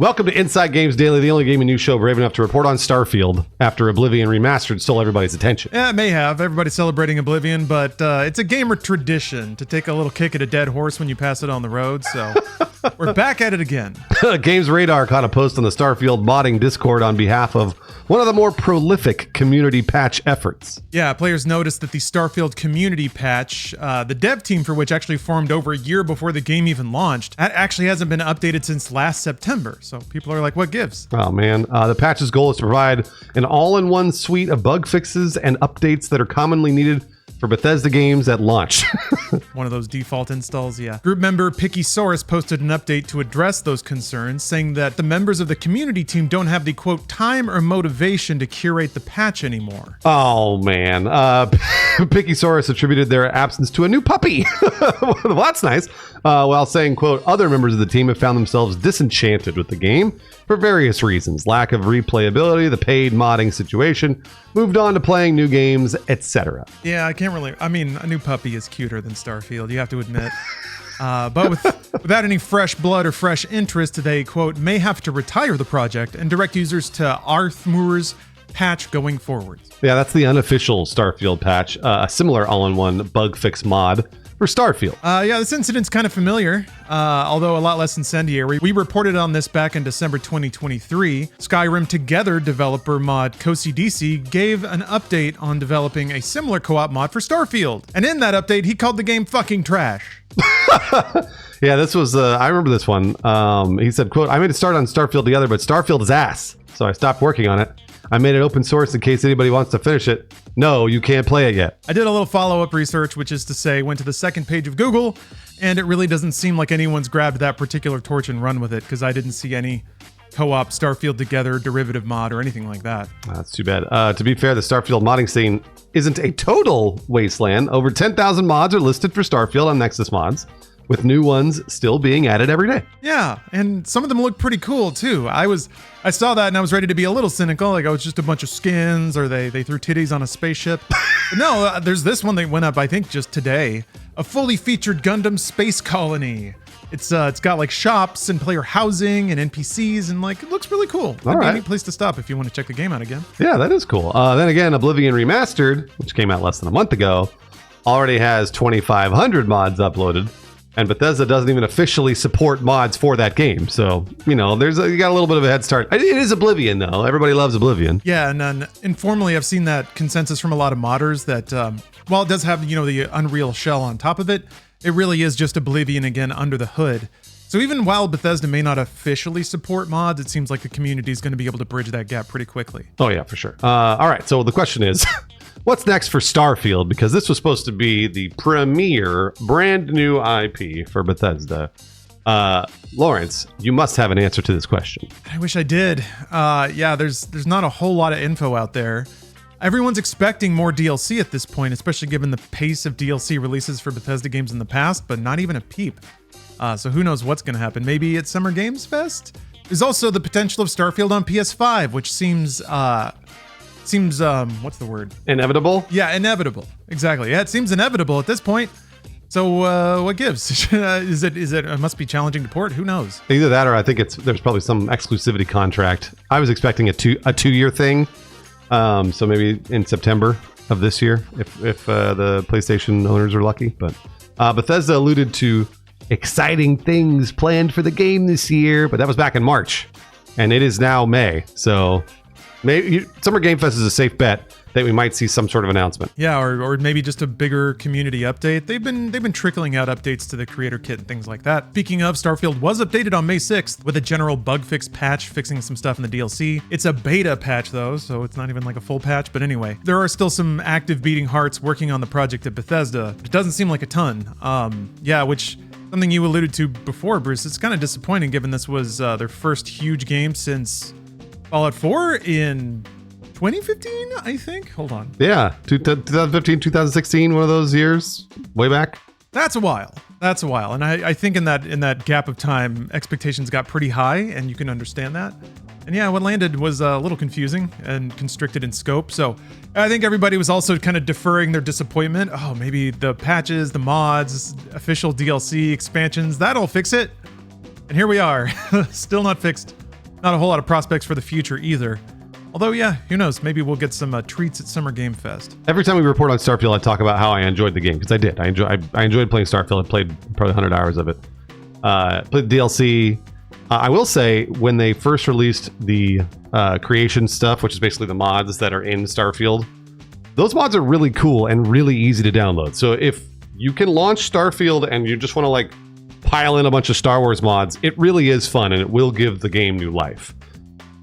Welcome to Inside Games Daily, the only gaming news show brave enough to report on Starfield after Oblivion Remastered stole everybody's attention. Yeah, it may have. Everybody's celebrating Oblivion, but it's a gamer tradition to take a little kick at a dead horse when you pass it on the road, so we're back at it again. Games Radar caught a post on the Starfield modding Discord on behalf of one of the more prolific community patch efforts. Yeah, players noticed that the Starfield community patch, the dev team for which actually formed over a year before the game even launched, that actually hasn't been updated since last September. So people are like, what gives? Oh man, the patch's goal is to provide an all-in-one suite of bug fixes and updates that are commonly needed for Bethesda games at launch. One of those default installs, yeah. Group member Pickysaurus posted an update to address those concerns, saying that the members of the community team don't have the, quote, time or motivation to curate the patch anymore. Oh, man. Pickysaurus attributed their absence to a new puppy. Well, that's nice. While saying, quote, other members of the team have found themselves disenchanted with the game for various reasons. Lack of replayability, the paid modding situation, moved on to playing new games, etc. Yeah, I can't really... I mean, a new puppy is cuter than Starfield, you have to admit. But without any fresh blood or fresh interest, they, quote, may have to retire the project and direct users to Arthmur's patch going forward. Yeah, that's the unofficial Starfield patch, a similar all-in-one bug fix mod for Starfield. Yeah, this incident's kind of familiar, although a lot less incendiary. We reported on this back in December 2023. Skyrim Together developer mod CosiDC gave an update on developing a similar co-op mod for Starfield. And in that update, he called the game fucking trash. Yeah, this was, I remember this one. He said, quote, I made a start on Starfield Together, but Starfield is ass, so I stopped working on it. I made it open source in case anybody wants to finish it. No, you can't play it yet. I did a little follow-up research, which is to say, went to the second page of Google, and it really doesn't seem like anyone's grabbed that particular torch and run with it, because I didn't see any co-op Starfield Together derivative mod or anything like that. That's too bad. To be fair, the Starfield modding scene isn't a total wasteland. Over 10,000 mods are listed for Starfield on Nexus Mods, with new ones still being added every day. Yeah, and some of them look pretty cool too. I saw that and I was ready to be a little cynical, like, oh, it's just a bunch of skins, or they threw titties on a spaceship. But no, there's this one that went up, I think, just today. A fully featured Gundam space colony. It's got like shops and player housing and NPCs, and like, it looks really cool. That'd be a neat place to stop if you want to check the game out again. Yeah, that is cool. Then again, Oblivion Remastered, which came out less than a month ago, already has 2,500 mods uploaded. And Bethesda doesn't even officially support mods for that game. So, you know, you got a little bit of a head start. It is Oblivion, though. Everybody loves Oblivion. Yeah, and then informally, I've seen that consensus from a lot of modders that while it does have, you know, the Unreal shell on top of it, it really is just Oblivion again under the hood. So even while Bethesda may not officially support mods, it seems like the community is going to be able to bridge that gap pretty quickly. Oh, yeah, for sure. All right, so the question is... what's next for Starfield? Because this was supposed to be the premier brand new IP for Bethesda. Lawrence, you must have an answer to this question. I wish I did. Yeah, there's not a whole lot of info out there. Everyone's expecting more DLC at this point, especially given the pace of DLC releases for Bethesda games in the past, but not even a peep. So who knows what's going to happen? Maybe it's Summer Games Fest? There's also the potential of Starfield on PS5, which seems what's the word? Inevitable? Yeah, inevitable. Exactly. Yeah, it seems inevitable at this point. So what gives? Is it must be challenging to port? Who knows? Either that, or I think there's probably some exclusivity contract. I was expecting a two-year thing. So maybe in September of this year, if the PlayStation owners are lucky. But Bethesda alluded to exciting things planned for the game this year, but that was back in March, and it is now May. So maybe Summer Game Fest is a safe bet that we might see some sort of announcement. Yeah, or maybe just a bigger community update. They've been trickling out updates to the creator kit and things like that. Speaking of, Starfield was updated on May 6th with a general bug fix patch fixing some stuff in the DLC. It's a beta patch though, so it's not even like a full patch, but anyway. There are still some active beating hearts working on the project at Bethesda. It doesn't seem like a ton. Yeah, which something you alluded to before, Bruce. It's kind of disappointing given this was their first huge game since Fallout 4 in 2015, I think. Hold on. Yeah, 2015, 2016, one of those years, way back. That's a while. And I think in that gap of time, expectations got pretty high, and you can understand that. And yeah, what landed was a little confusing and constricted in scope. So I think everybody was also kind of deferring their disappointment. Oh, maybe the patches, the mods, official DLC, expansions, that'll fix it. And here we are, still not fixed Not a whole lot of prospects for the future either. Although, yeah, who knows? Maybe we'll get some treats at Summer Game Fest. Every time we report on Starfield, I talk about how I enjoyed the game, because I did. I enjoyed playing Starfield. I played probably 100 hours of it. Played DLC. I will say, when they first released the creation stuff, which is basically the mods that are in Starfield, those mods are really cool and really easy to download. So if you can launch Starfield and you just want to like pile in a bunch of Star Wars mods, it really is fun and it will give the game new life.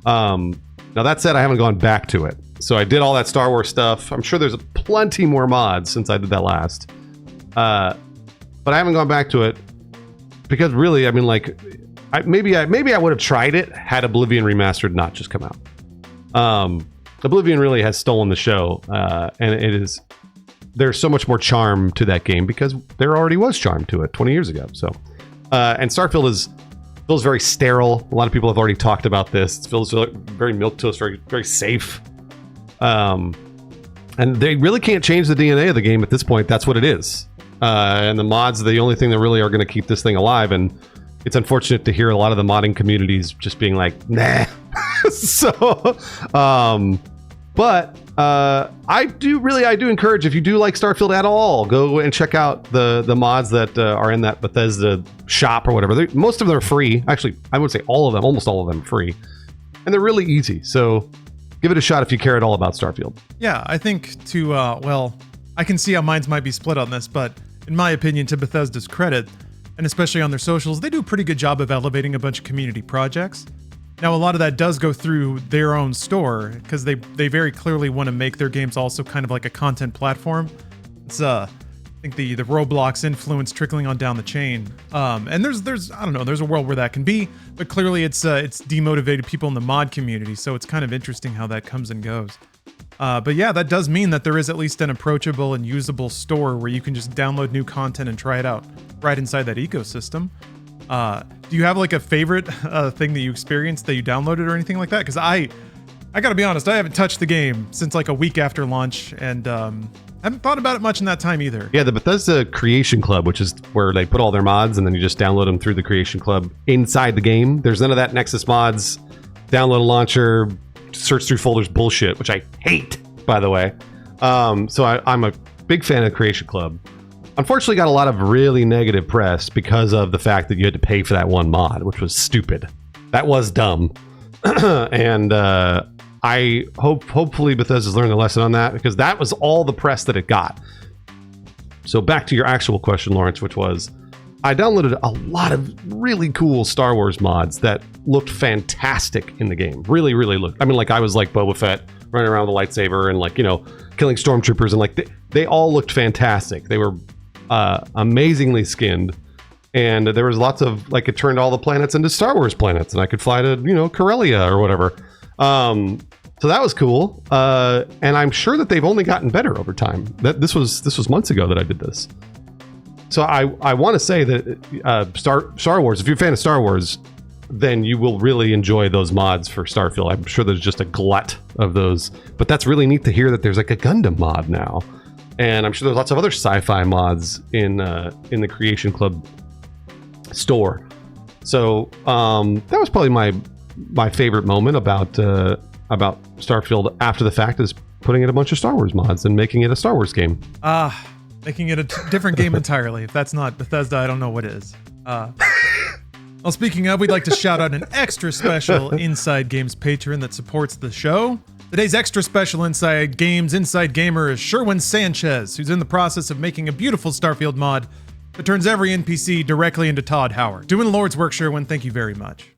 Now that said, I haven't gone back to it. So I did all that Star Wars stuff. I'm sure there's plenty more mods since I did that last. But I haven't gone back to it because really, I mean, like, maybe I would have tried it had Oblivion Remastered not just come out. Oblivion really has stolen the show, and there's so much more charm to that game because there already was charm to it 20 years ago. So, and Starfield feels very sterile. A lot of people have already talked about this. It feels very milquetoast, very, very safe. And they really can't change the DNA of the game at this point. That's what it is. And the mods are the only thing that really are going to keep this thing alive. And it's unfortunate to hear a lot of the modding communities just being like, nah. But I do encourage, if you do like Starfield at all, go and check out the mods that are in that Bethesda shop or whatever. Most of them are free. Actually, I would say all of them, almost all of them, are free, and they're really easy. So give it a shot if you care at all about Starfield. Yeah, I think I can see how minds might be split on this, but in my opinion, to Bethesda's credit, and especially on their socials, they do a pretty good job of elevating a bunch of community projects. Now, a lot of that does go through their own store, because they very clearly want to make their games also kind of like a content platform. It's I think the Roblox influence trickling on down the chain. And there's I don't know, there's a world where that can be, but clearly it's demotivated people in the mod community, so it's kind of interesting how that comes and goes. But yeah, that does mean that there is at least an approachable and usable store where you can just download new content and try it out right inside that ecosystem. Do you have like a favorite thing that you experienced that you downloaded or anything like that? Because I gotta be honest, I haven't touched the game since like a week after launch, and haven't thought about it much in that time either. Yeah, the Bethesda Creation Club, which is where they put all their mods and then you just download them through the Creation Club inside the game. There's none of that Nexus mods, download a launcher, search through folders bullshit, which I hate, by the way. So I'm a big fan of the Creation Club. Unfortunately, got a lot of really negative press because of the fact that you had to pay for that one mod, which was stupid. That was dumb. And I hopefully Bethesda's learned a lesson on that, because that was all the press that it got. So back to your actual question, Lawrence, which was, I downloaded a lot of really cool Star Wars mods that looked fantastic in the game. Really, really looked. I mean, like, I was like Boba Fett running around with a lightsaber and, like, you know, killing stormtroopers, and like they all looked fantastic. They were amazingly skinned, and there was lots of, like, it turned all the planets into Star Wars planets, and I could fly to, you know, Corellia or whatever. So that was cool, and I'm sure that they've only gotten better over time. This was months ago that I did this. So I want to say that Star Wars, if you're a fan of Star Wars, then you will really enjoy those mods for Starfield. I'm sure there's just a glut of those, but that's really neat to hear that there's like a Gundam mod now. And I'm sure there's lots of other sci-fi mods in the Creation Club store. So that was probably my favorite moment about Starfield after the fact, is putting in a bunch of Star Wars mods and making it a Star Wars game. Making it a different game entirely. If that's not Bethesda, I don't know what is. Well, speaking of, we'd like to shout out an extra special Inside Games patron that supports the show. Today's extra special Inside Games Inside Gamer is Sherwin Sanchez, who's in the process of making a beautiful Starfield mod that turns every NPC directly into Todd Howard. Doing Lord's work, Sherwin. Thank you very much.